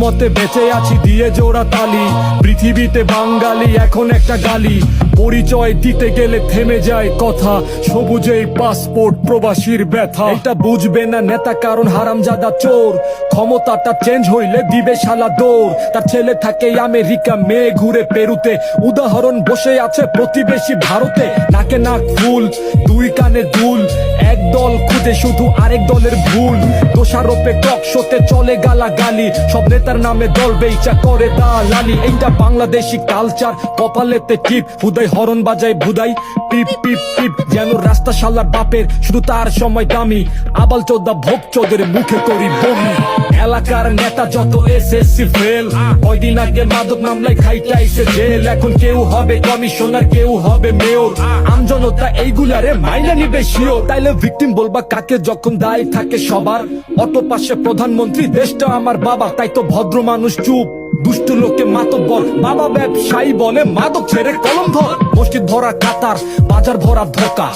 মতে বেঁচে আছি দিয়ে জোড়া তালি। পৃথিবীতে বাঙালি এখন একটা গালি, পরিচয় দিতে গেলে থেমে যায় কথা। সবুজের পাসপোর্ট প্রবাসীর ব্যথা, এটা বুঝবে না নেতা কারণ হারামজাদা চোর। ক্ষমতাটা চেঞ্জ হইলে দিবে শালা দৌড়। তার ছেলে থাকে আমেরিকা, মেয়ে ঘুরে পেরুতে। উদাহরণ বসে আছে প্রতিবেশী ভারতে। নাকে নাক ফুল, দুই কানে দুল, এক দল খুঁজে শুধু আরেক দলের ভুল। দোষারোপে টক শোতে চলে গালাগালি, সব নেতার নামে দল বেইচা করে দালালি। এইটা বাংলাদেশি কালচার, কপালেতে টিপ, হুদাই হরন বাজায় ভুদাই পিপ পিপ পিপ। যেন রাস্তা শালার বাপের, শুধু তার সময় দামি। আবাল চোদ্দা ভোগ চোদের মুখে করি বমি। এলাকার নেতা যত এসএসসি ফেল, কয়দিন আগে মাদক মামলায় খাইটাইছে জেল। এখন কেউ হবে কমিশনার, কেউ হবে মেয়র। আমজনতা এইগুলারে মাইনা নিবে শিওর। তাইলে ভিকটিম বলবা কাকে যখন দায় থাকে সবার? অটো পাশে প্রধানমন্ত্রী, দেশটা আমার বাবা। তাই তো ভদ্র মানুষ চুপ, দুষ্ট লোকে মাতব্বর। বাবা ব্যবসায়ী বলে মাদক ছেড়ে কলম ধর। মসজিদ ভরা কাতার, বাজার ভরা ধোকা,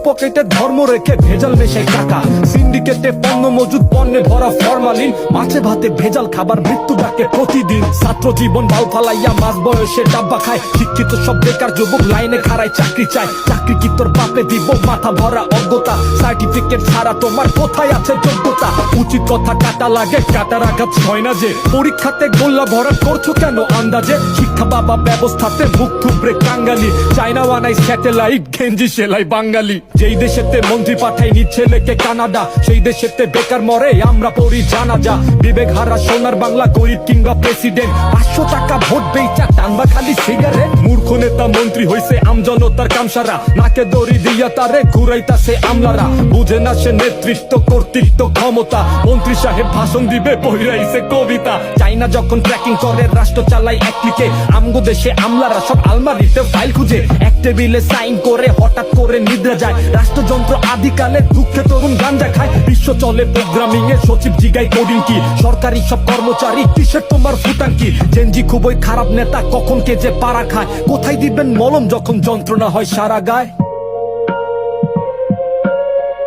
পকেটে ধর্ম রেখে ভেজাল মেশাই টাকা। সিন্ডিকেটে পণ্য মজুদ, পণ্যে ভরা ফরমালিন। মাছে ভাতে ভেজাল খাবার, মৃত্যু ডাকে প্রতিদিন। ছাত্র জীবন বাল ফালাইয়া মাঝ বয়সে ডাব্বা খায়। শিক্ষিত সব বেকার যুবক লাইনে খাড়ায় চাকরি চায়। চাকরি কি তোর বাপে দিব? মাথা ভরা অজ্ঞতা। সার্টিফিকেট ছাড়া তোমার কোথায় আছে যোগ্যতা? উচিত কথা কাটা লাগে, কাটার আঘাত হয় না যে। পরীক্ষাতে গোল্লা ভরা করছো কেন আন্দাজে? শিক্ষা বাবা ব্যবস্থাতে মুখ থুবড়ে কাঙ্গালি। চায়না বানাই স্যাটেলাইট, গেঞ্জি সেলাই বাঙালি। যেই দেশেতে মন্ত্রী পাঠায়নি ছেলেকে কানাডা, সেই দেশেতে বেকার মরে আমরা পড়ি জানাজা। বিবেক হারা সোনার বাংলা, গরিব কিংবা প্রেসিডেন্ট। 500 টাকা ভোট বেইচা টানবা খালি সিগারেট। মূর্খ নেতা মন্ত্রী হইছে আমজনতার কামসারা। নাকে দড়ি দিয়া তারে ঘুরাইতাছে আমলারা। বুঝে না সে নেতৃত্ব, কর্তৃত্ব, ক্ষমতা। মন্ত্রী সাহেব ভাষণ দিবে, বইরাইছে কবিতা। চাইনা যখন ট্র্যাকিং করে, রাষ্ট্র চালাই এক ক্লিকে। আমগো দেশে আমলারা সব আলমারিতে ফাইল খুঁজে। এক টেবিলে সাইন করে হঠাৎ করে নিদ্রা যায়। রাষ্ট্রযন্ত্র আদিকালে দুঃখে তরুণ গাঞ্জা খায়। বিশ্ব চলে প্রোগ্রামিং এ, সচিব জিগাই কোডিং কি। সরকারি সব কর্মচারী কিসের তোমার ফুটান কি? জেনজি খুবই খারাপ নেতা, কখন কে যে পাড়া খায়। কোথায় দিবেন মলম যখন যন্ত্রণা হয় সারা গায়?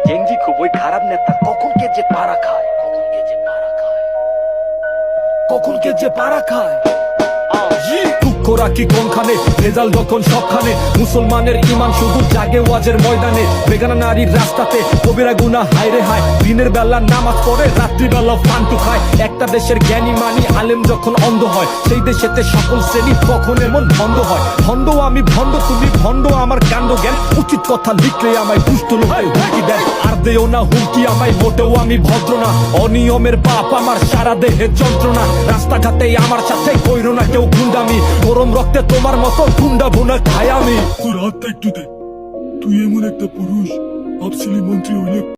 জেনজি খুবই খারাপ নেতা, কখন কে যে পাড়া খায়। কখন কে যে পাড়া খায়। রাখি কোনখানে ভেজাল যখন সবখানে। মুসলমানের ইমান শুধু জাগে ওয়াজের ময়দানে। বেগানা নারীর রাস্তাতে কবিরা গুনাহ, হায় রে হায়। দিনের বেলা নামাজ পড়ে, রাত্রিবেলা ফান্টু খায়। একটা দেশের জ্ঞানী মানি আলেম যখন অন্ধ হয়, সেই দেশেতে সকল শ্রেণী কখন এমন ভণ্ড হয়। ভণ্ড আমি ভণ্ড, তুমি ভণ্ড, আমার কাণ্ড জ্ঞান। উচিত কথা লিখলে আমায় দুষ্ট লোকে হুমকি দেয়। আর দেও না হুমকি আমায়, মোটেও আমি ভদ্র না। অনিয়মের পাপ আমার সারা দেহে যন্ত্রণা। রাস্তাঘাটে আমার সাথে কইরো না কেউ গুন্ডামি। গরম রক্তে তোমার মতো গুন্ডা ভুনা খাই আমি। তোর হাতটা একটু দে, তুই এমন একটা পুরুষ, ভাবছিলি মন্ত্রী হইলে